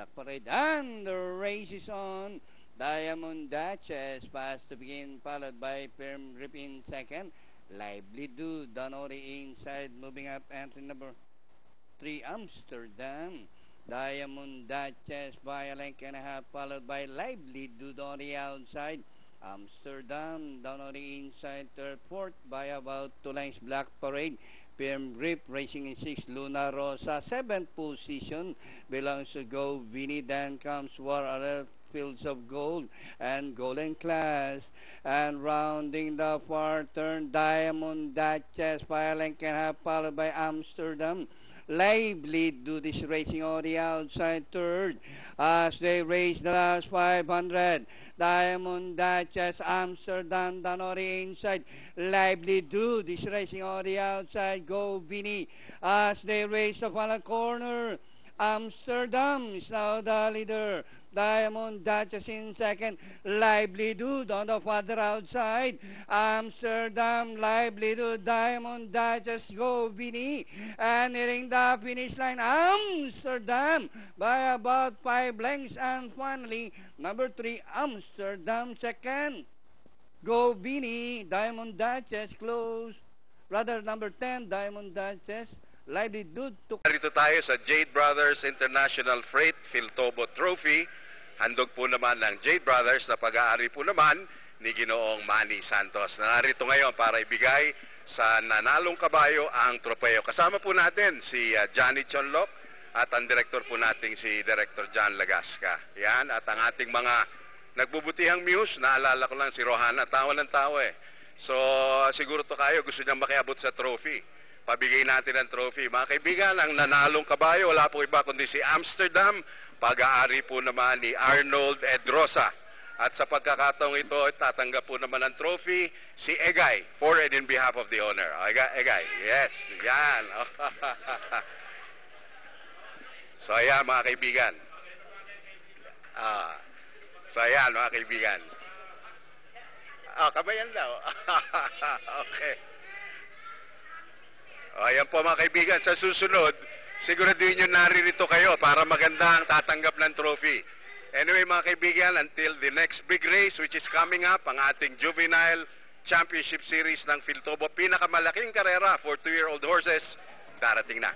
Black Parade, and the race is on. Diamond Duchess fast to begin, followed by Firm Grip in second. Lively Do, Donori inside, moving up, entry number 3, Amsterdam. Diamond Duchess by a length and a half, followed by Lively Do, Donori outside. Amsterdam, Donori inside, third, fourth by about 2 lengths, Black Parade. Firm Grip racing in 6, Luna Rosa. 7th position belongs to Go Vinny. Then comes War Alert, Fields of Gold, and Golden Class. And rounding the far turn, Diamond Duchess by a length and a half, followed by Amsterdam. Lively Do this racing on the outside third as they race the last 500. Diamond Duchess, Amsterdam, Donori inside. Lively Do this racing on the outside. Go Vinny as they race the final corner. Amsterdam is now the leader. Diamond Duchess in second. Lively Do on the farther outside. Amsterdam, Lively Do, Diamond Duchess, Go Vinny. And nearing the finish line, Amsterdam by about 5 lengths. And finally, number 3, Amsterdam second. Go Vinny, Diamond Duchess close. Rather, number 10, Diamond Duchess. Lively Do to... Narito tayo sa Jade Brothers International Freight Philtobo Trophy. Handog po naman ng Jade Brothers na pag-aari po naman ni Ginoong Manny Santos. Narito ngayon para ibigay sa nanalong kabayo ang tropeo. Kasama po natin si Johnny Chonloc at ang director po natin si Director John Lagasca. Yan, at ang ating mga nagbubutihang muse, naalala ko lang si Rohana, tawa ng tawa eh. So siguro to kayo gusto niyang makiabot sa trophy. Pabigay natin ang trophy. Mga kaibigan, ang nanalong kabayo, wala po iba kundi si Amsterdam, pag-aari po naman ni Arnold Edrosa. At sa pagkakataong ito, tatanggap po naman ang trophy si Egay, for and in behalf of the owner. Egay, yes, yan. So ayan mga kaibigan. So ayan mga kaibigan. Kabayan daw. Okay. Ayan po mga kaibigan, sa susunod, siguraduhin nyo naririto kayo para maganda ang tatanggap ng trophy. Anyway mga kaibigan, until the next big race which is coming up, ang ating Juvenile Championship Series ng Philtobo, pinakamalaking karera for 2-year-old horses, darating na.